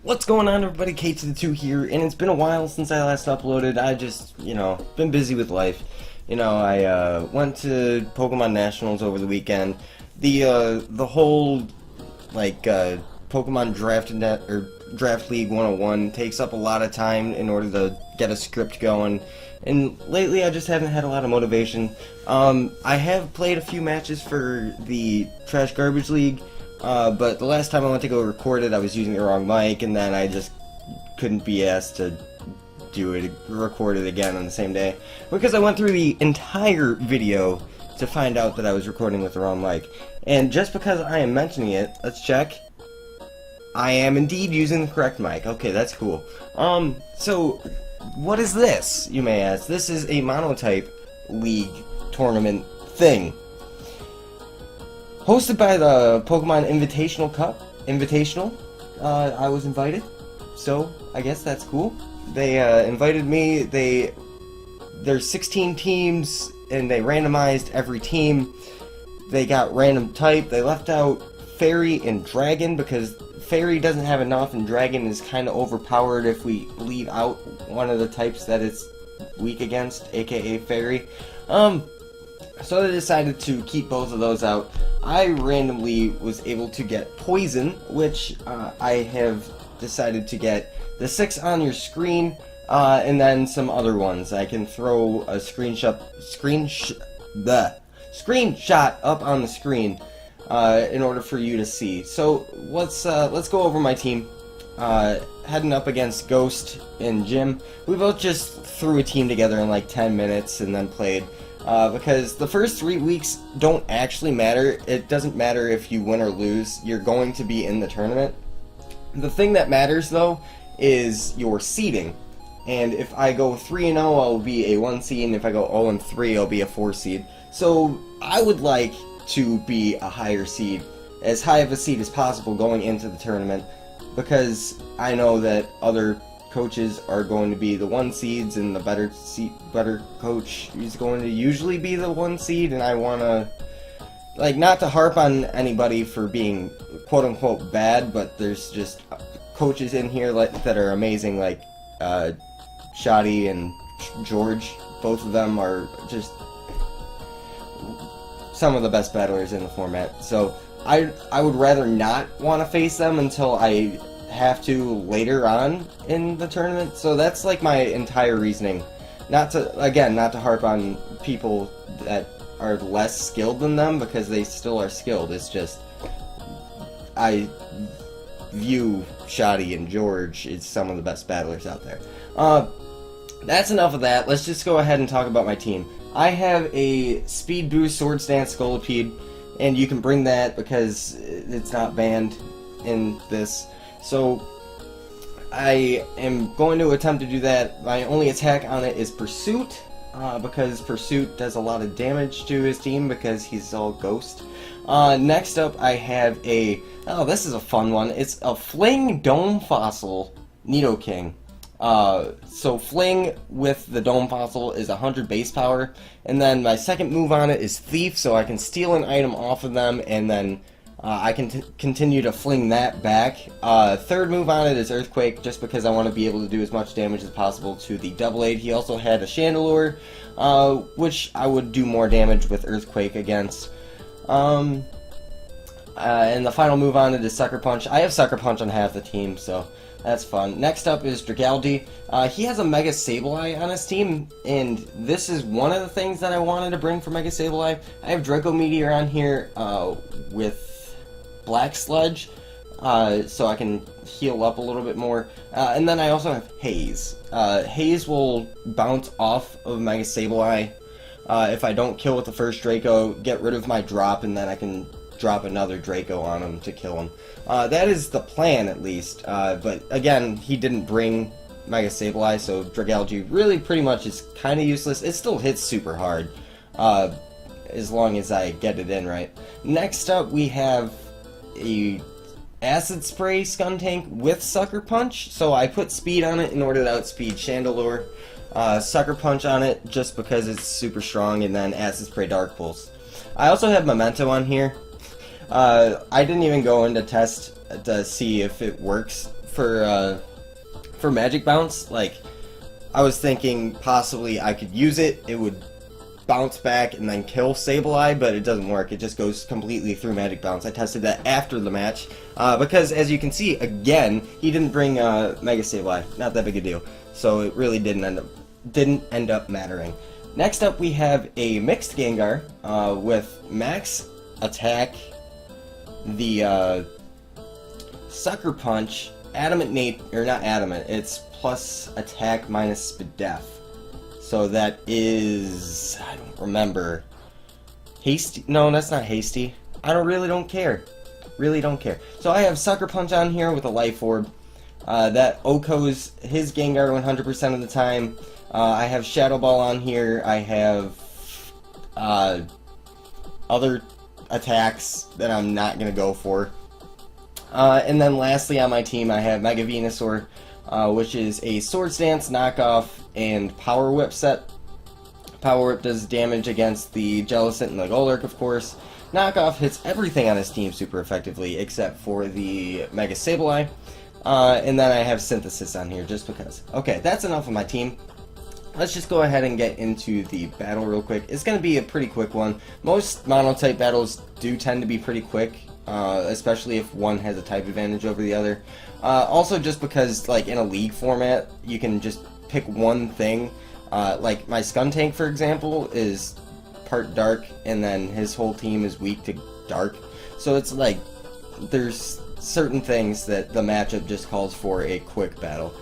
What's going on, everybody? K to the 2 here, and it's been a while since I last uploaded. I just, been busy with life. I went to Pokemon Nationals over the weekend. The whole, Pokemon Draft League 101 takes up a lot of time in order to get a script going. And lately, I just haven't had a lot of motivation. I have played a few matches for the Trash Garbage League. But the last time I went to go record it, I was using the wrong mic, and then I just couldn't be asked to record it again on the same day. Because I went through the entire video to find out that I was recording with the wrong mic. And just because I am mentioning it, let's check. I am indeed using the correct mic. Okay, that's cool. So, what is this, you may ask? This is a Monotype League tournament thing. Hosted by the Pokemon Invitational, I was invited, so I guess that's cool. They invited me. There's 16 teams, and they randomized every team. They got random type. They left out Fairy and Dragon because Fairy doesn't have enough, and Dragon is kind of overpowered if we leave out one of the types that it's weak against, aka Fairy. So they decided to keep both of those out. I randomly was able to get Poison, which I have decided to get the 6 on your screen, and then some other ones. I can throw a screenshot up on the screen in order for you to see. So let's go over my team. Heading up against Ghost and Jim. We both just threw a team together in like 10 minutes and then played. Because the first 3 weeks don't actually matter. It doesn't matter if you win or lose. You're going to be in the tournament. The thing that matters, though, is your seeding. And if I go 3-0, I'll be a 1 seed, and if I go 0-3, I'll be a 4 seed. So I would like to be a higher seed, as high of a seed as possible going into the tournament, because I know that other coaches are going to be the 1 seeds, and the better coach is going to usually be the 1 seed, and I want to, not to harp on anybody for being quote-unquote bad, but there's just coaches in here that are amazing, like Shoddy and George. Both of them are just some of the best battlers in the format, so I would rather not want to face them until I have to later on in the tournament. So that's like my entire reasoning. Not to harp on people that are less skilled than them, because they still are skilled. It's just I view Shoddy and George as some of the best battlers out there. That's enough of that. Let's just go ahead and talk about my team. I have a Speed Boost Sword Stance Scolipede, and you can bring that because it's not banned in this. So I am going to attempt to do that. My only attack on it is Pursuit, because Pursuit does a lot of damage to his team because he's all Ghost. Next up I have this is a fun one. It's a Fling Dome Fossil Nidoking. So Fling with the Dome Fossil is 100 base power, and then my second move on it is Thief, so I can steal an item off of them, and then I can continue to fling that back. Third move on it is Earthquake, just because I want to be able to do as much damage as possible to the Double Aid. He also had a Chandelure, which I would do more damage with Earthquake against. And the final move on it is Sucker Punch. I have Sucker Punch on half the team, so that's fun. Next up is Dragalge. He has a Mega Sableye on his team, and this is one of the things that I wanted to bring for Mega Sableye. I have Draco Meteor on here with Black Sludge, so I can heal up a little bit more. And then I also have Haze. Haze will bounce off of Mega Sableye if I don't kill with the first Draco, get rid of my drop, and then I can drop another Draco on him to kill him. That is the plan, at least. But again, he didn't bring Mega Sableye, so Dragalge really pretty much is kind of useless. It still hits super hard, as long as I get it in right. Next up, we have a Acid Spray Skuntank with Sucker Punch, so I put Speed on it in order to outspeed Chandelure. Sucker Punch on it just because it's super strong, and then Acid Spray Dark Pulse. I also have Memento on here. I didn't even go into test to see if it works for Magic Bounce. Like, I was thinking possibly I could use it. It would bounce back and then kill Sableye, but it doesn't work. It just goes completely through Magic Bounce. I tested that after the match because, as you can see, again, he didn't bring Mega Sableye. Not that big a deal. So it really didn't end up mattering. Next up, we have a mixed Gengar with max attack, the Sucker Punch, Adamant Nate, or not Adamant, it's plus attack minus Spadef. So that is, I don't remember, Hasty? No, that's not Hasty. I really don't care. Really don't care. So I have Sucker Punch on here with a Life Orb. That OHKOs his Gengar 100% of the time. I have Shadow Ball on here. I have other attacks that I'm not going to go for. And then lastly on my team I have Mega Venusaur, which is a Swords Dance knockoff and Power Whip set. Power Whip does damage against the Jellicent and the Golurk, of course. Knockoff hits everything on his team super effectively except for the Mega Sableye. And then I have Synthesis on here just because. Okay, that's enough of my team. Let's just go ahead and get into the battle real quick. It's going to be a pretty quick one. Most Monotype battles do tend to be pretty quick, especially if one has a type advantage over the other. Also just because, like, in a league format, you can just pick one thing. Like, my Skuntank, for example, is part dark, and then his whole team is weak to dark. So it's like, there's certain things that the matchup just calls for a quick battle.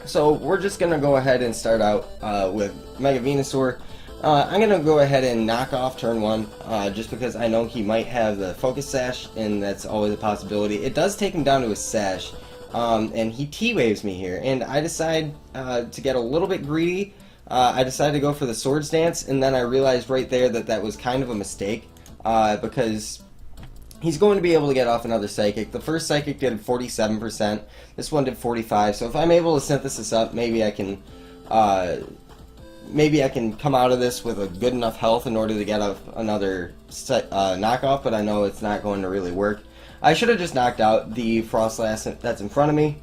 So we're just going to go ahead and start out with Mega Venusaur. I'm going to go ahead and knock off turn 1, just because I know he might have the Focus Sash, and that's always a possibility. It does take him down to his Sash, and he T-Waves me here, and I decide to get a little bit greedy. I decided to go for the Swords Dance, and then I realized right there that that was kind of a mistake, because he's going to be able to get off another Psychic. The first Psychic did 47%. This one did 45%. So if I'm able to Synthesis up, maybe I can come out of this with a good enough health in order to get another knockoff. But I know it's not going to really work. I should have just knocked out the Frostlass that's in front of me,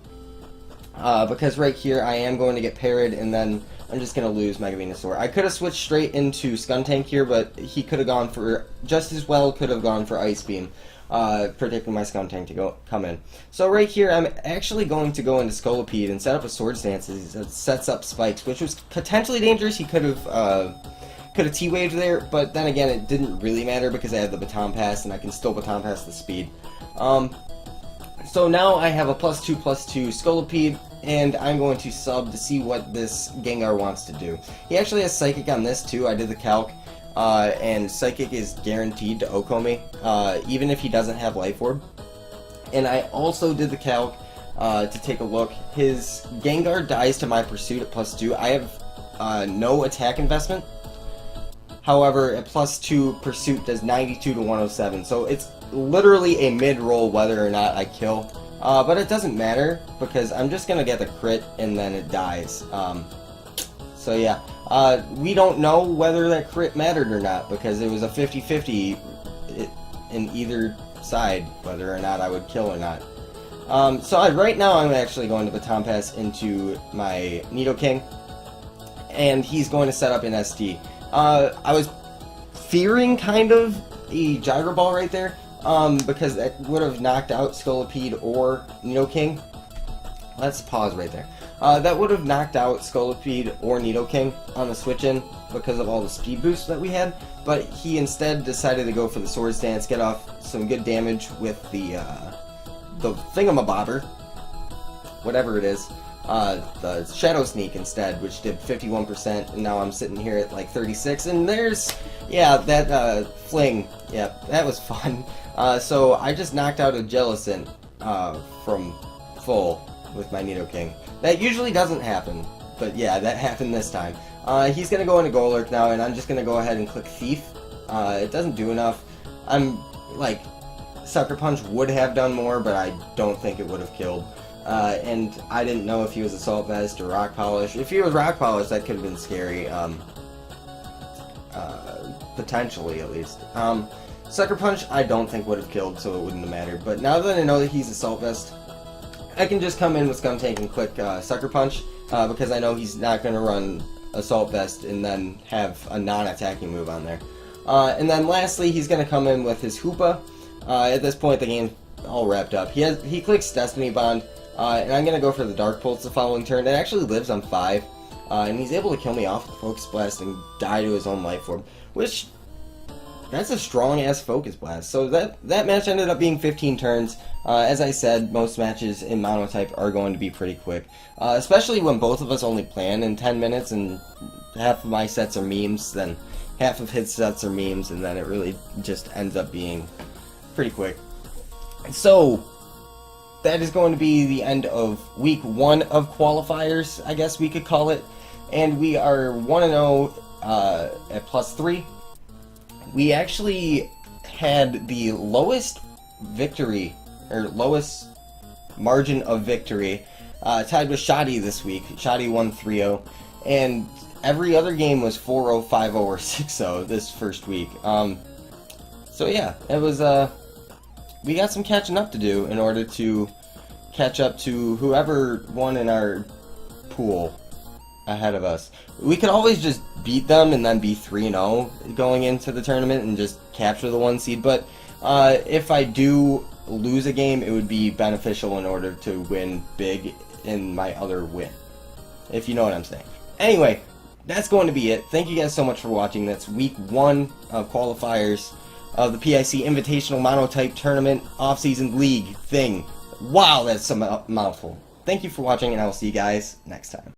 because right here I am going to get parried, and then I'm just going to lose Mega Venusaur. I could have switched straight into Skuntank here, but he could have gone for, just as well could have gone for Ice Beam, predicting my Skuntank to come in. So right here, I'm actually going to go into Scolipede and set up a Swords Dance that sets up Spikes, which was potentially dangerous. He could have T-Waved there, but then again, it didn't really matter because I have the Baton Pass, and I can still Baton Pass the speed. So now I have a +2/+2 Scolipede, and I'm going to sub to see what this Gengar wants to do. He actually has Psychic on this too. I did the calc, and Psychic is guaranteed to OHKO me, even if he doesn't have Life Orb. And I also did the calc to take a look. His Gengar dies to my Pursuit at +2. I have no attack investment. However, at +2, Pursuit does 92 to 107, so it's literally a mid-roll whether or not I kill. But it doesn't matter, because I'm just going to get the crit, and then it dies. So yeah, we don't know whether that crit mattered or not, because it was a 50-50 in either side, whether or not I would kill or not. Right now I'm actually going to Baton Pass into my Nidoking, and he's going to set up an SD. I was fearing kind of a Gyro Ball right there, because that would have knocked out Scolipede or Nidoking. Let's pause right there. That would have knocked out Scolipede or Nidoking on the switch-in because of all the speed boosts that we had, but he instead decided to go for the Swords Dance, get off some good damage with the thingamabobber, whatever it is. The Shadow Sneak instead, which did 51%, and now I'm sitting here at like 36, and there's, yeah, that Fling, yeah, that was fun. So I just knocked out a Jellicent from full with my Nidoking. That usually doesn't happen, but yeah, that happened this time. He's going to go into Golurk now, and I'm just going to go ahead and click Thief. It doesn't do enough. I'm, like, Sucker Punch would have done more, but I don't think it would have killed. And I didn't know if he was Assault Vest or Rock Polish. If he was Rock Polish, that could have been scary. Potentially, at least. Sucker Punch, I don't think would have killed, so it wouldn't have mattered. But now that I know that he's Assault Vest, I can just come in with Scum Tank and click Sucker Punch, because I know he's not going to run Assault Vest and then have a non-attacking move on there. And then lastly, he's going to come in with his Hoopa. At this point, the game's all wrapped up. He clicks Destiny Bond, and I'm going to go for the Dark Pulse the following turn. It actually lives on 5, and he's able to kill me off with Focus Blast and die to his own Life Orb, which, that's a strong-ass Focus Blast. So that match ended up being 15 turns. As I said, most matches in Monotype are going to be pretty quick, especially when both of us only plan in 10 minutes, and half of my sets are memes, then half of his sets are memes, and then it really just ends up being pretty quick. So, that is going to be the end of week 1 of qualifiers, I guess we could call it. And we are 1-0 at +3. We actually had the lowest victory, or lowest margin of victory, tied with Shoddy this week. Shoddy won 3-0, and every other game was 4-0, 5-0, or 6-0 this first week. So yeah, it was, we got some catching up to do in order to catch up to whoever won in our pool ahead of us. We could always just beat them and then be 3-0 going into the tournament and just capture the 1 seed, but if I do lose a game, it would be beneficial in order to win big in my other win, if you know what I'm saying. Anyway, that's going to be it. Thank you guys so much for watching. That's week 1 of qualifiers of the PIC Invitational Monotype Tournament Off-Season League thing. Wow, that's a mouthful. Thank you for watching, and I will see you guys next time.